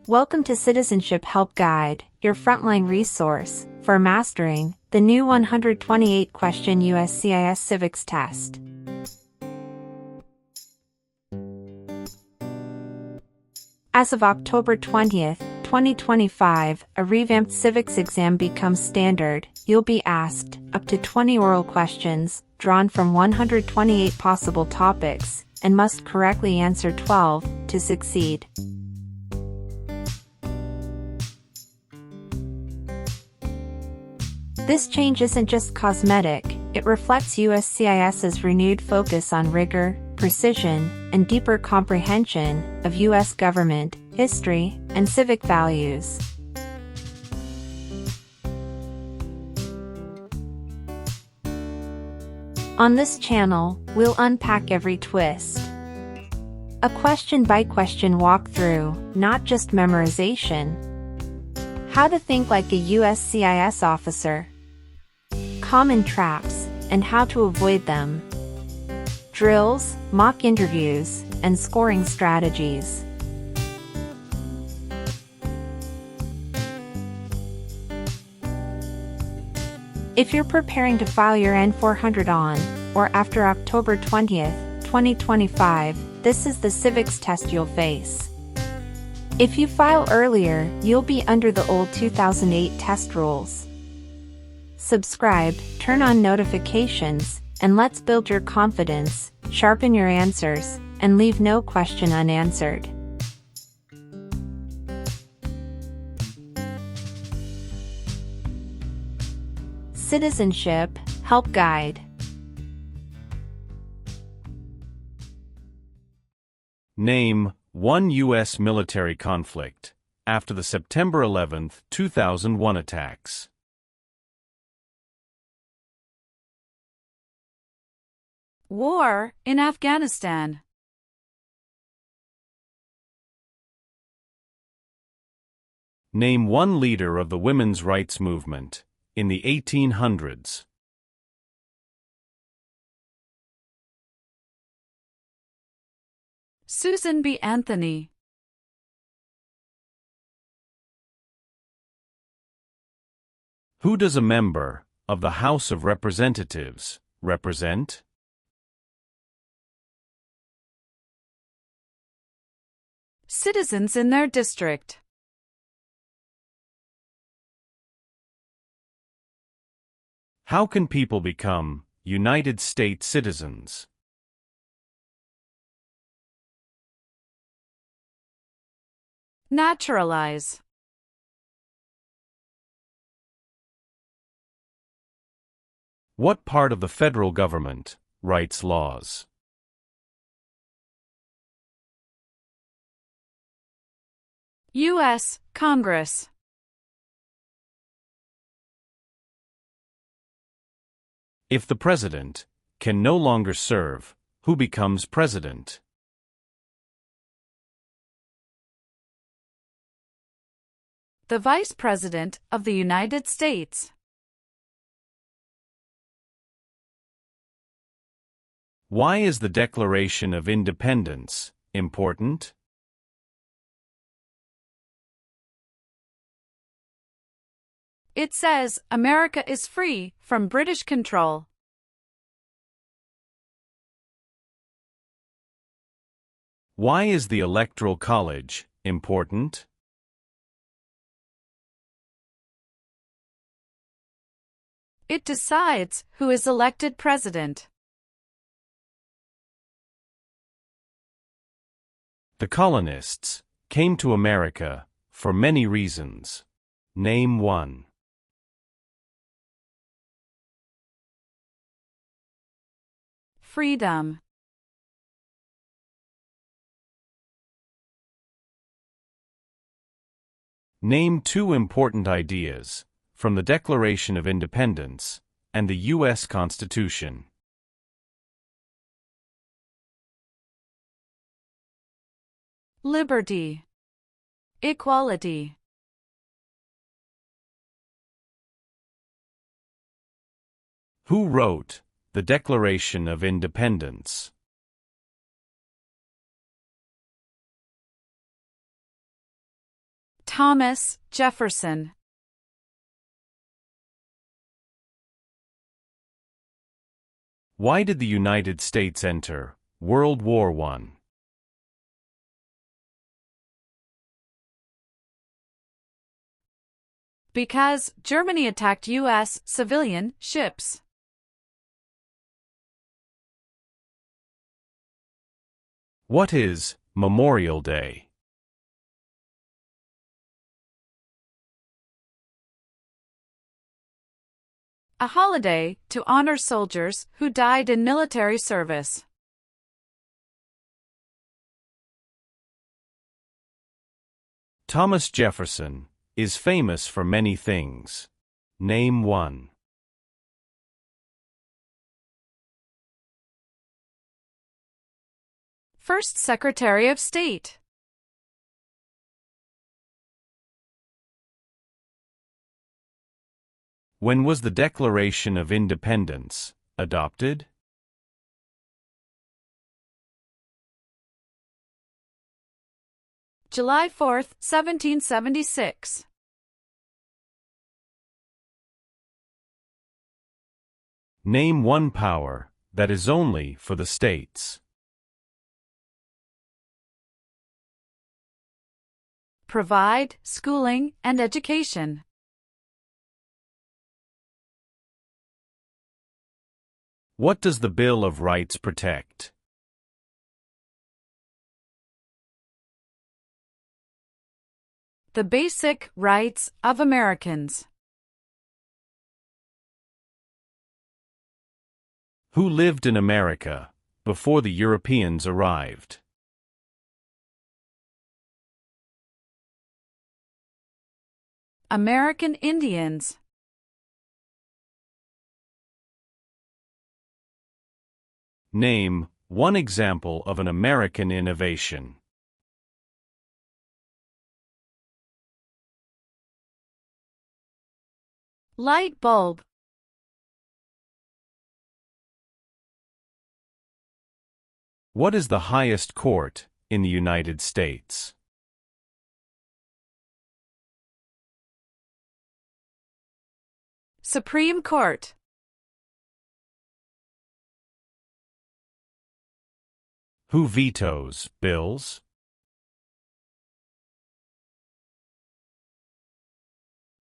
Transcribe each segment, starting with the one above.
Welcome to Citizenship Help Guide, your frontline resource for mastering the new 128-question USCIS Civics test. As of October 20th, 2025, a revamped civics exam becomes standard. You'll be asked up to 20 oral questions, drawn from 128 possible topics, and must correctly answer 12 to succeed. This change isn't just cosmetic, it reflects USCIS's renewed focus on rigor, precision, and deeper comprehension of U.S. government, history, and civic values. On this channel, we'll unpack every twist. A question-by-question walkthrough, not just memorization. How to think like a USCIS officer. Common traps, and how to avoid them. Drills, mock interviews, and scoring strategies. If you're preparing to file your N-400 on, or after October 20th, 2025, this is the civics test you'll face. If you file earlier, you'll be under the old 2008 test rules. Subscribe, turn on notifications, and let's build your confidence, sharpen your answers, and leave no question unanswered. Citizenship Help Guide. Name one U.S. military conflict after the September 11, 2001 attacks. War in Afghanistan. Name one leader of the women's rights movement in the 1800s. Susan B. Anthony. Who does a member of the House of Representatives represent? Citizens in their district. How can people become United States citizens? Naturalize. What part of the federal government writes laws? U.S. Congress. If the president can no longer serve, who becomes president? The Vice President of the United States. Why is the Declaration of Independence important? It says America is free from British control. Why is the Electoral College important? It decides who is elected president. The colonists came to America for many reasons. Name one. Freedom. Name two important ideas from the Declaration of Independence and the U.S. Constitution. Liberty. Equality. Who wrote the Declaration of Independence? Thomas Jefferson. Why did the United States enter World War I? Because Germany attacked U.S. civilian ships. What is Memorial Day? A holiday to honor soldiers who died in military service. Thomas Jefferson is famous for many things. Name one. First Secretary of State. When was the Declaration of Independence adopted? July 4, 1776. Name one power that is only for the states. Provide schooling and education. What does the Bill of Rights protect? The basic rights of Americans. Who lived in America before the Europeans arrived? American Indians. Name one example of an American innovation. Light bulb. What is the highest court in the United States? Supreme Court. Who vetoes bills?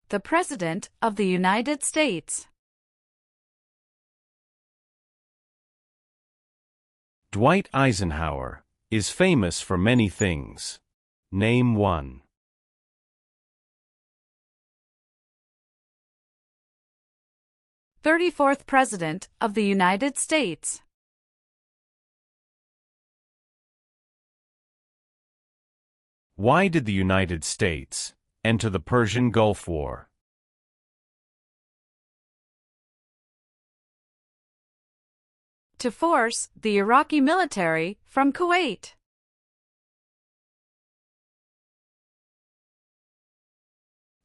The President of the United States. Dwight Eisenhower is famous for many things. Name one. – 34th President of the United States. Why did the United States enter the Persian Gulf War? To force the Iraqi military from Kuwait.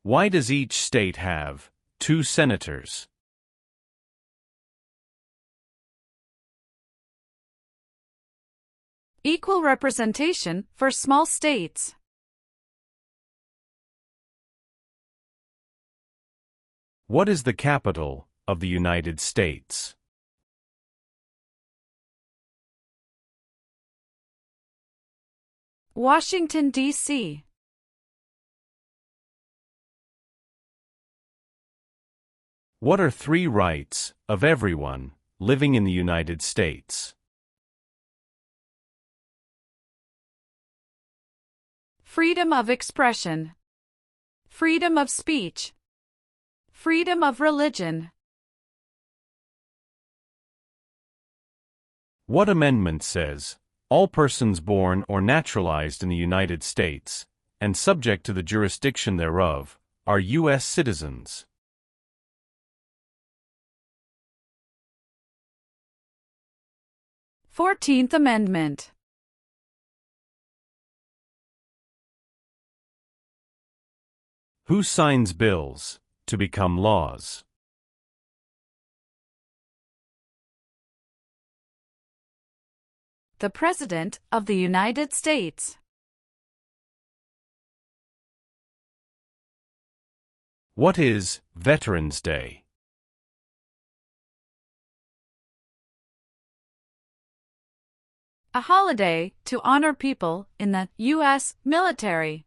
Why does each state have 2 senators? Equal representation for small states. What is the capital of the United States? Washington, D.C. What are 3 rights of everyone living in the United States? Freedom of expression. Freedom of speech. Freedom of religion. What amendment says, all persons born or naturalized in the United States, and subject to the jurisdiction thereof, are U.S. citizens? Fourteenth Amendment. Who signs bills to become laws? The President of the United States. What is Veterans Day? A holiday to honor people in the U.S. military.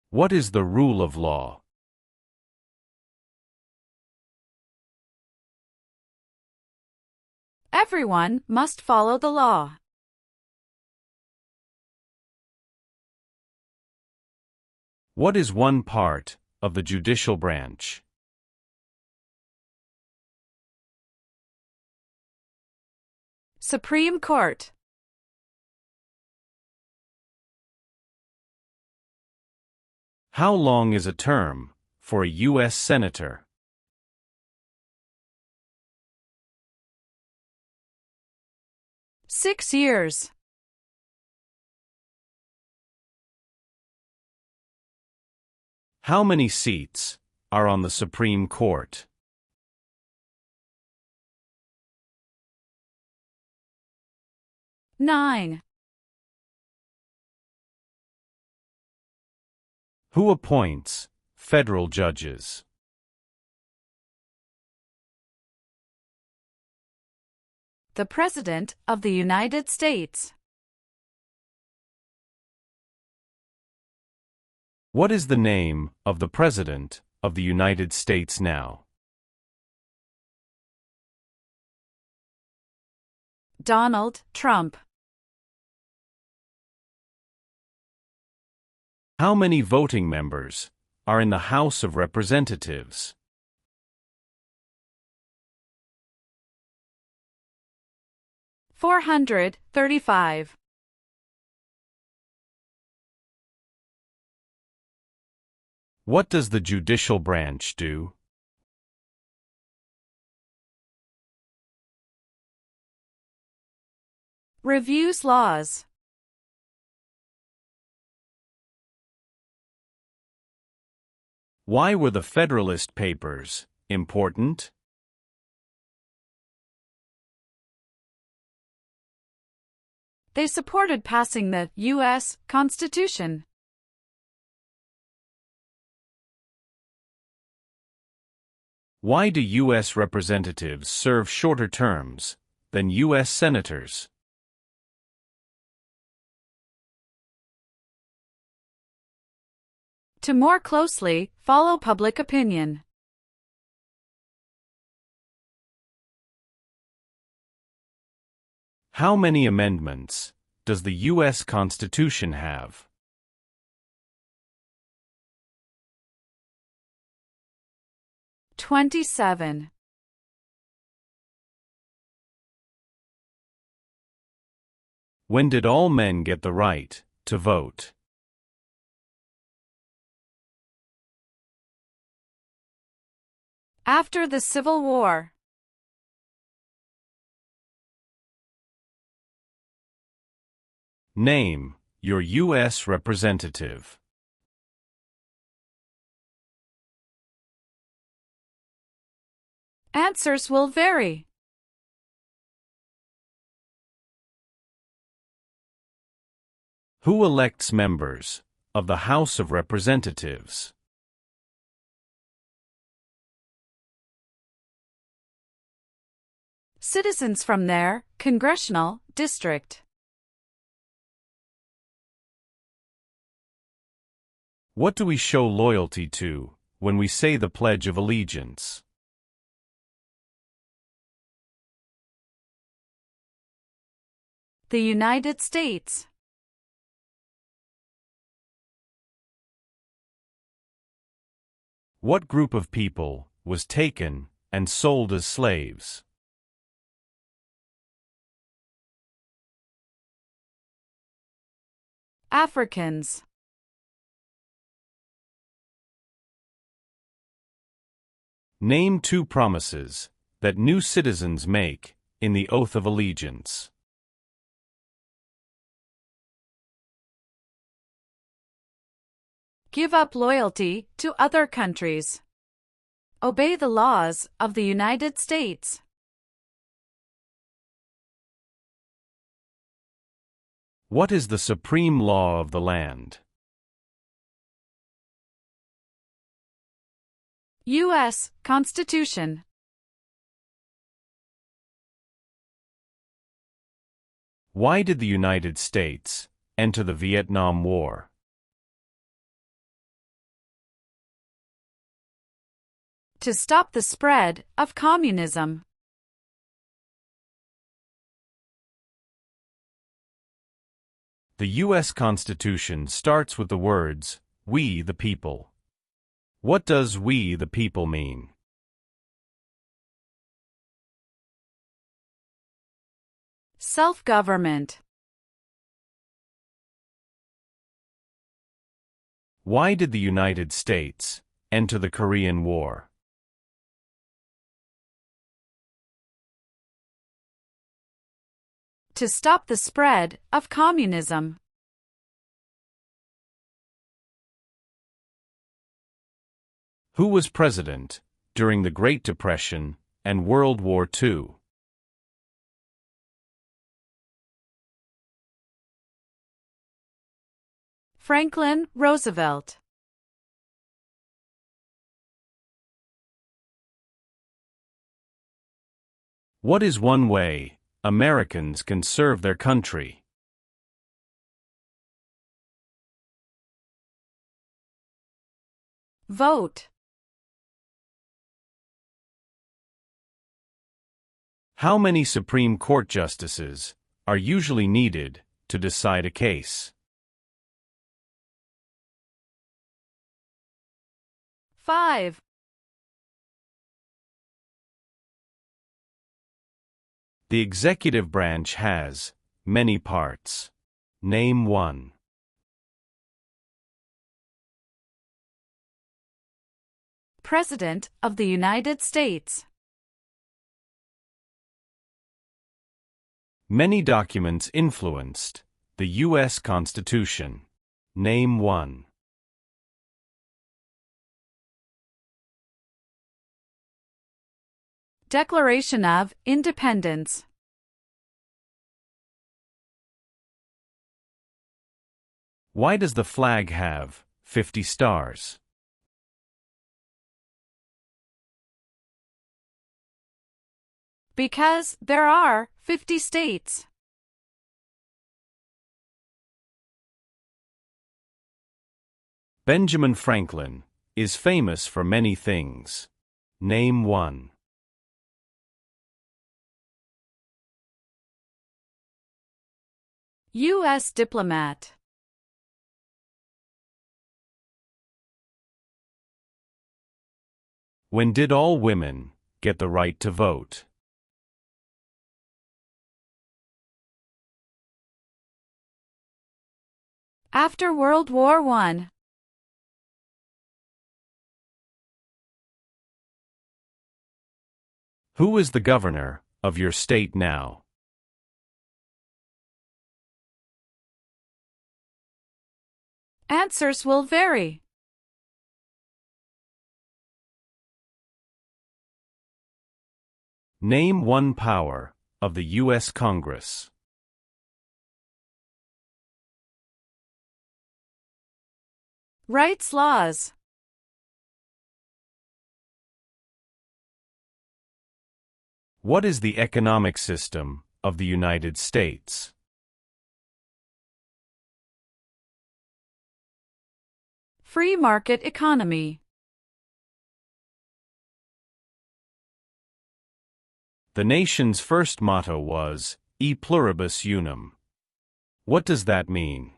What is the rule of law? Everyone must follow the law. What is one part of the judicial branch? Supreme Court. How long is a term for a U.S. Senator? Six years. How many seats are on the Supreme Court? Nine. Who appoints federal judges? The President of the United States. What is the name of the President of the United States now? Donald Trump. How many voting members are in the House of Representatives? 435. What does the judicial branch do? Reviews laws. Why were the Federalist Papers important? They supported passing the U.S. Constitution. Why do U.S. representatives serve shorter terms than U.S. senators? To more closely follow public opinion. How many amendments does the U.S. Constitution have? 27. When did all men get the right to vote? After the Civil War. Name your U.S. representative. Answers will vary. Who elects members of the House of Representatives? Citizens from their congressional district. What do we show loyalty to when we say the Pledge of Allegiance? The United States. What group of people was taken and sold as slaves? Africans. Name two promises that new citizens make in the Oath of Allegiance. Give up loyalty to other countries. Obey the laws of the United States. What is the supreme law of the land? U.S. Constitution. Why did the United States enter the Vietnam War? To stop the spread of communism. The U.S. Constitution starts with the words, "We the people." What does "we the people" mean? Self-government. Why did the United States enter the Korean War? To stop the spread of communism. Who was president during the Great Depression and World War II? Franklin Roosevelt. What is one way Americans can serve their country? Vote. How many Supreme Court justices are usually needed to decide a case? 5. The executive branch has many parts. Name one. President of the United States. Many documents influenced the U.S. Constitution. Name one. Declaration of Independence. Why does the flag have 50 stars? Because there are 50 states. Benjamin Franklin is famous for many things. Name one. U.S. diplomat. When did all women get the right to vote? After World War I. Who is the governor of your state now? Answers will vary. Name one power of the U.S. Congress. Rights laws. What is the economic system of the United States? Free market economy. The nation's first motto was, E pluribus unum. What does that mean?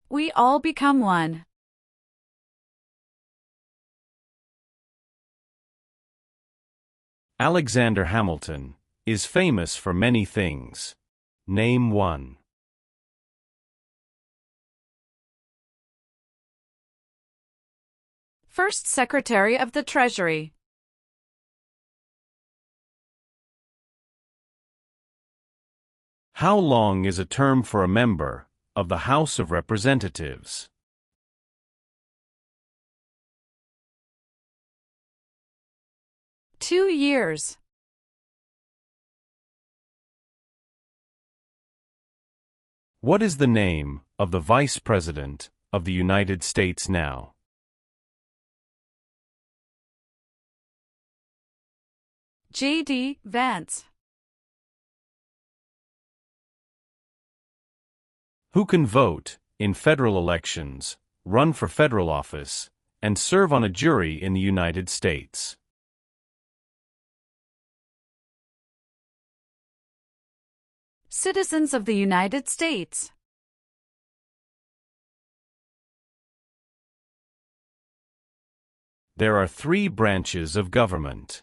We all become one. Alexander Hamilton is famous for many things. Name one. First Secretary of the Treasury. How long is a term for a member of the House of Representatives? Two years. What is the name of the Vice President of the United States now? J.D. Vance. Who can vote in federal elections, run for federal office, and serve on a jury in the United States? Citizens of the United States. There are 3 branches of government.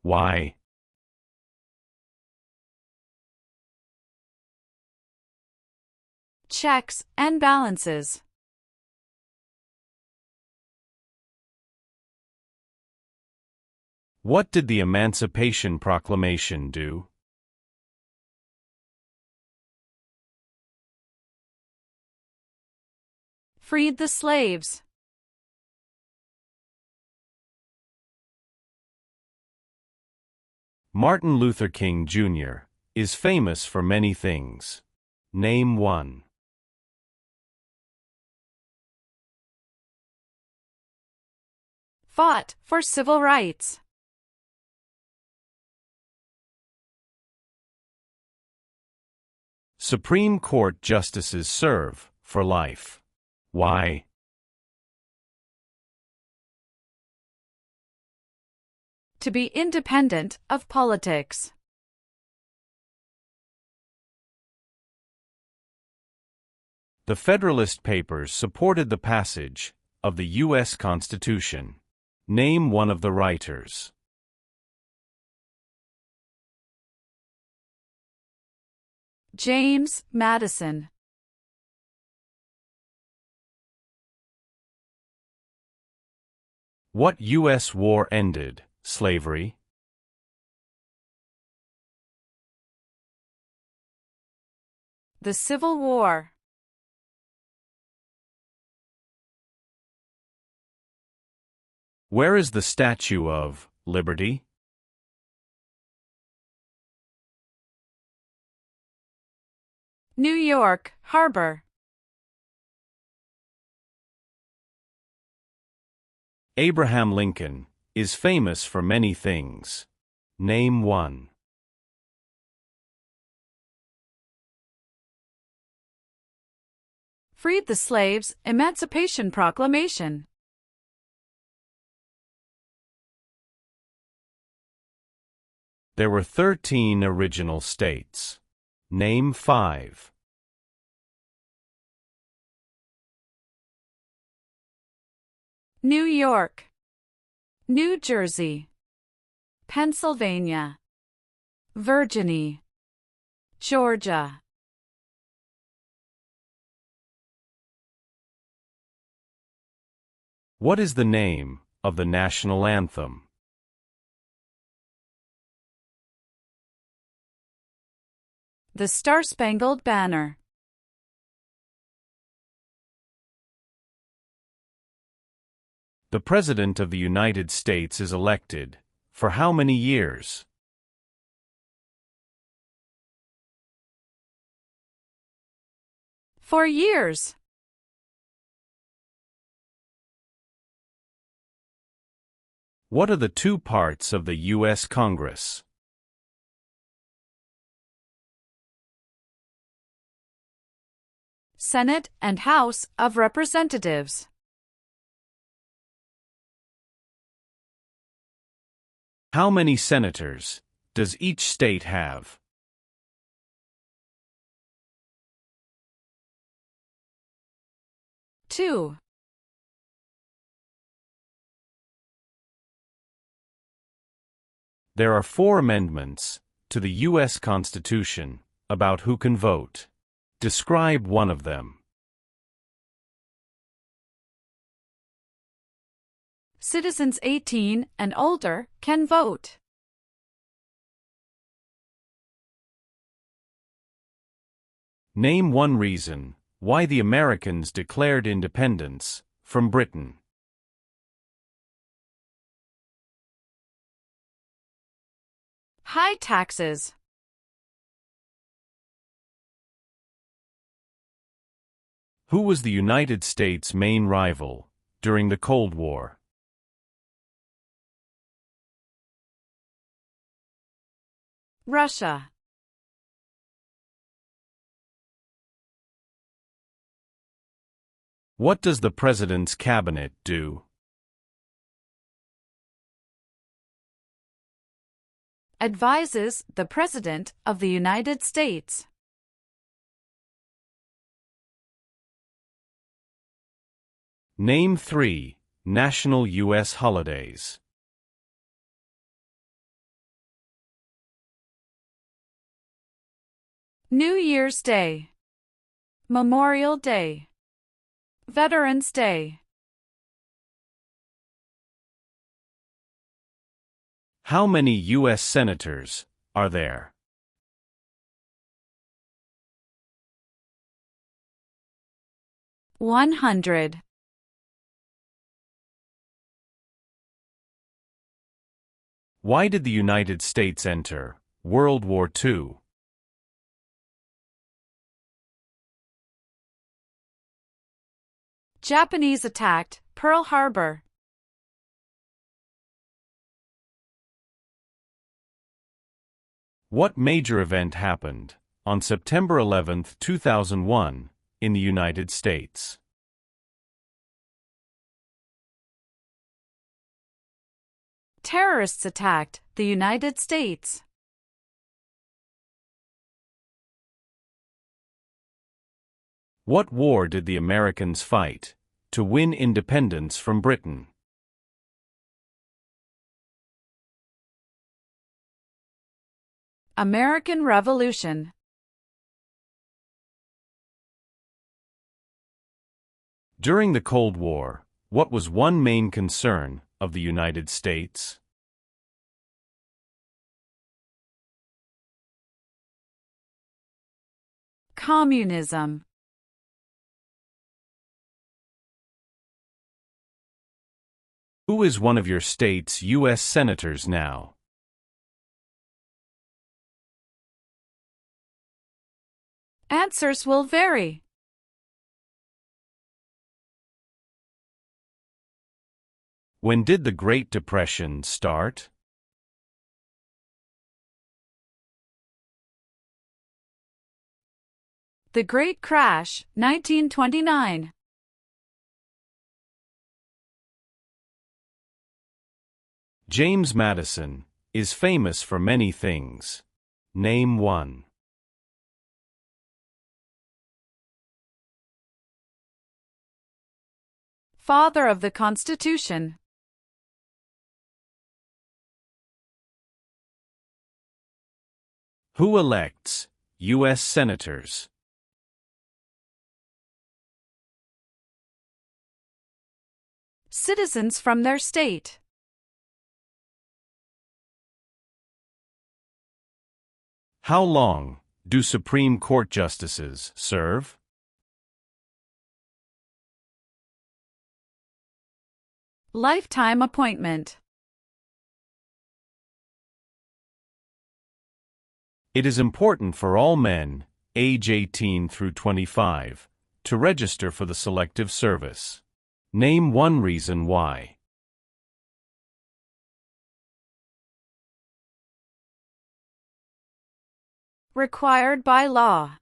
Why? Checks and balances. What did the Emancipation Proclamation do? Freed the slaves. Martin Luther King Jr. is famous for many things. Name one. Fought for civil rights. Supreme Court justices serve for life. Why? To be independent of politics. The Federalist Papers supported the passage of the U.S. Constitution. Name one of the writers. James Madison. What U.S. war ended slavery? The Civil War. Where is the Statue of Liberty? New York Harbor. Abraham Lincoln is famous for many things. Name one. Freed the slaves. Emancipation Proclamation. There were 13 original states. Name 5. New York, New Jersey, Pennsylvania, Virginia, Georgia. What is the name of the national anthem? The Star-Spangled Banner. The President of the United States is elected for how many years? For years. What are the 2 parts of the U.S. Congress? Senate and House of Representatives. How many senators does each state have? 2. There are 4 amendments to the U.S. Constitution about who can vote. Describe one of them. Citizens 18 and older can vote. Name one reason why the Americans declared independence from Britain. High taxes. Who was the United States' main rival during the Cold War? Russia. What does the President's Cabinet do? Advises the President of the United States. Name 3 national U.S. holidays. New Year's Day, Memorial Day, Veterans Day. How many U.S. senators are there? $100. Why did the United States enter World War II? Japanese attacked Pearl Harbor. What major event happened on September 11, 2001, in the United States? Terrorists attacked the United States. What war did the Americans fight to win independence from Britain? American Revolution. During the Cold War, what was one main concern of the United States? Communism. Who is one of your state's U.S. senators now? Answers will vary. When did the Great Depression start? The Great Crash, 1929. James Madison is famous for many things. Name one. Father of the Constitution. Who elects U.S. senators? Citizens from their state. How long do Supreme Court justices serve? Lifetime appointment. It is important for all men, age 18 through 25, to register for the Selective Service. Name one reason why. Required by law.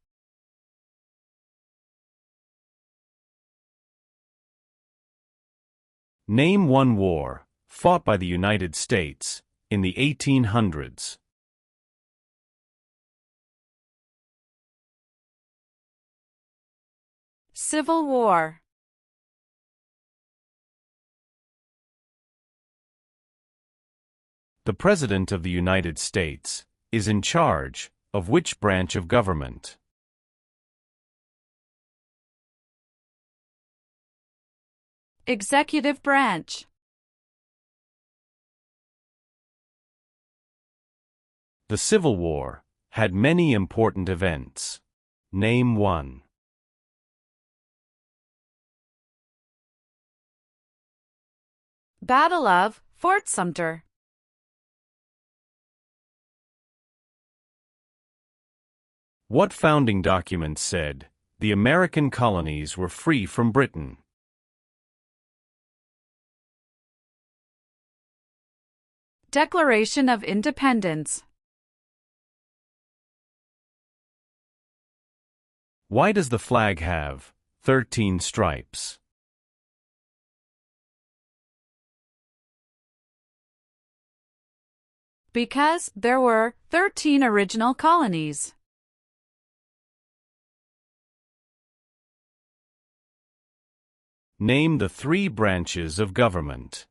Name one war fought by the United States in the 1800s. Civil War. The President of the United States is in charge of which branch of government? Executive branch. The Civil War had many important events. Name one. Battle of Fort Sumter. What founding document said, The American colonies were free from Britain. Declaration of Independence. Why does the flag have 13 stripes? Because there were 13 original colonies. Name the 3 branches of government.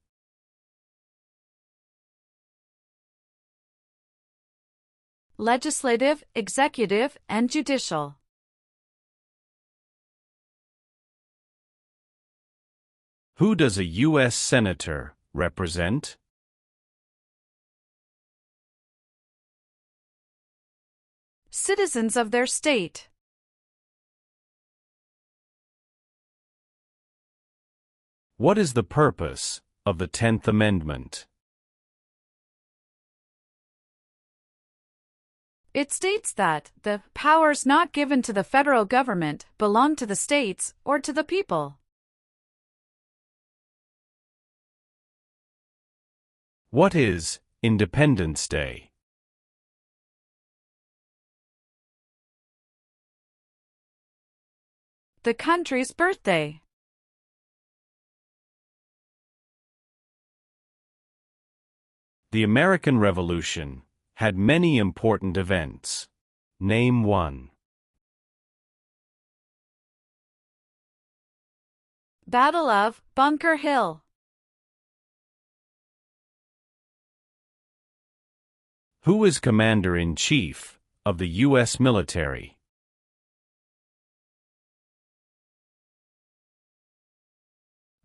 Legislative, executive, and judicial. Who does a U.S. Senator represent? Citizens of their state. What is the purpose of the 10th Amendment? It states that the powers not given to the federal government belong to the states or to the people. What is Independence Day? The country's birthday. The American Revolution had many important events. Name one. Battle of Bunker Hill. Who is Commander-in-Chief of the U.S. military?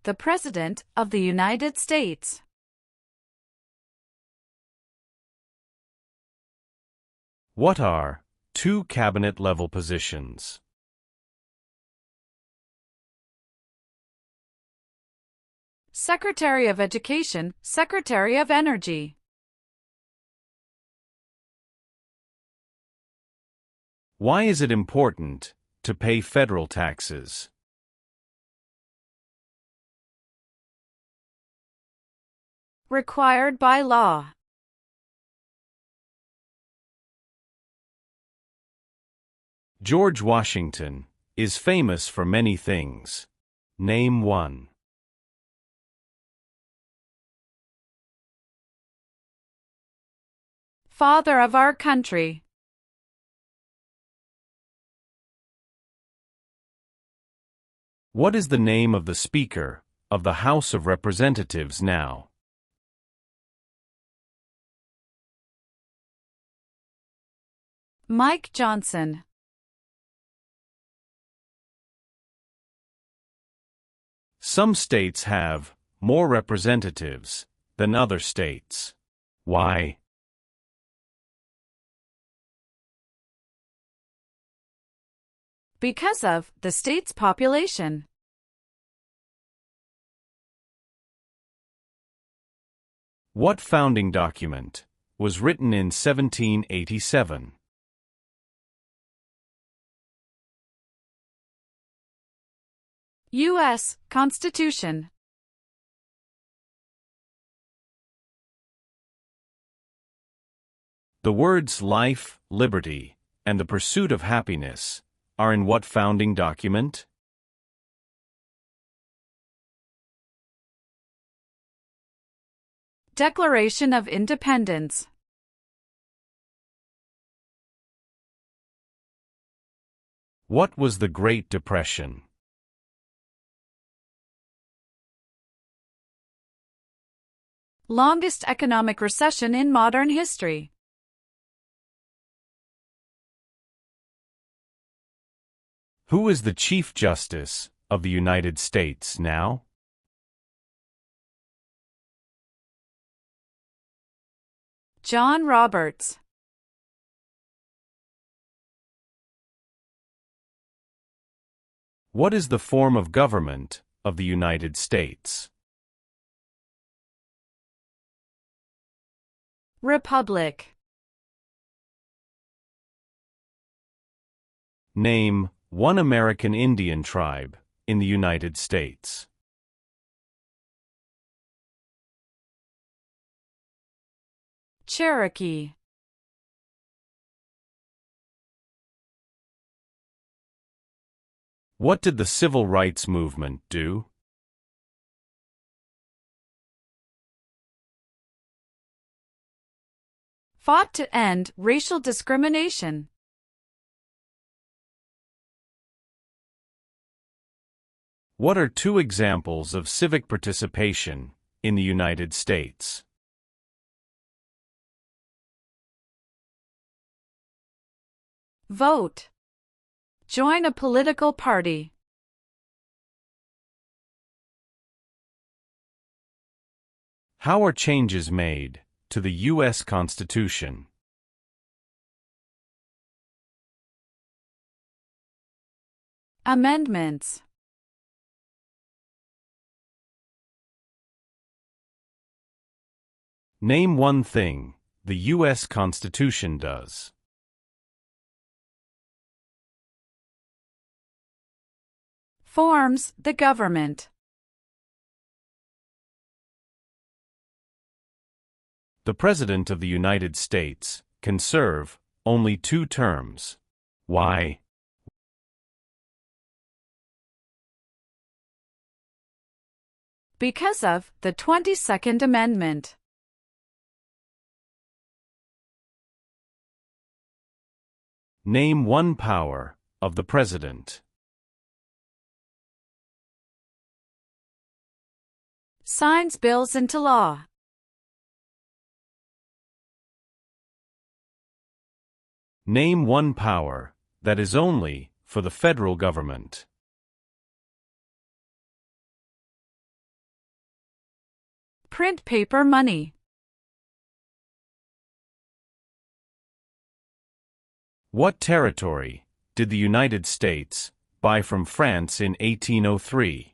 The President of the United States. What are 2 cabinet-level positions? Secretary of Education, Secretary of Energy. Why is it important to pay federal taxes? Required by law. George Washington is famous for many things. Name one. Father of our country. What is the name of the Speaker of the House of Representatives now? Mike Johnson. Some states have more representatives than other states. Why? Because of the state's population. What founding document was written in 1787? U.S. Constitution. The words life, liberty, and the pursuit of happiness are in what founding document? Declaration of Independence. What was the Great Depression? Longest economic recession in modern history. Who is the Chief Justice of the United States now? John Roberts. What is the form of government of the United States? Republic. Name one American Indian tribe in the United States? Cherokee. What did the Civil Rights Movement do? Fought to end racial discrimination. What are two examples of civic participation in the United States? Vote. Join a political party. How are changes made to the U.S. Constitution? Amendments. Name one thing the U.S. Constitution does. Forms the government. The President of the United States can serve only 2 terms. Why? Because of the 22nd Amendment. Name one power of the President. Signs bills into law. Name one power that is only for the federal government. Print paper money. What territory did the United States buy from France in 1803?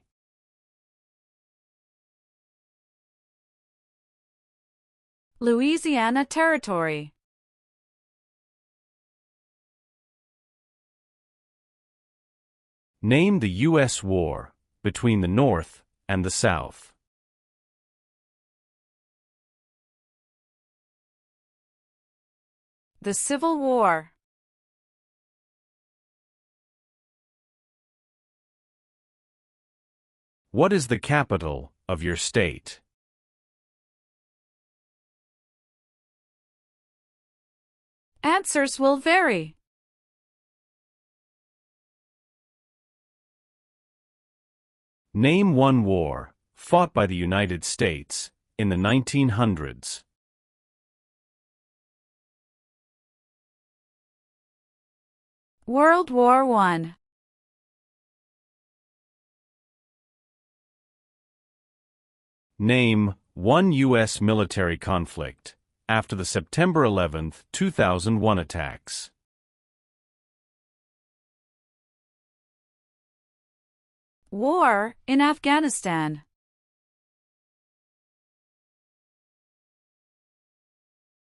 Louisiana Territory. Name the U.S. war between the North and the South. The Civil War. What is the capital of your state? Answers will vary. Name one war fought by the United States in the 1900s. World War I. Name one U.S. military conflict after the September 11, 2001 attacks. War in Afghanistan.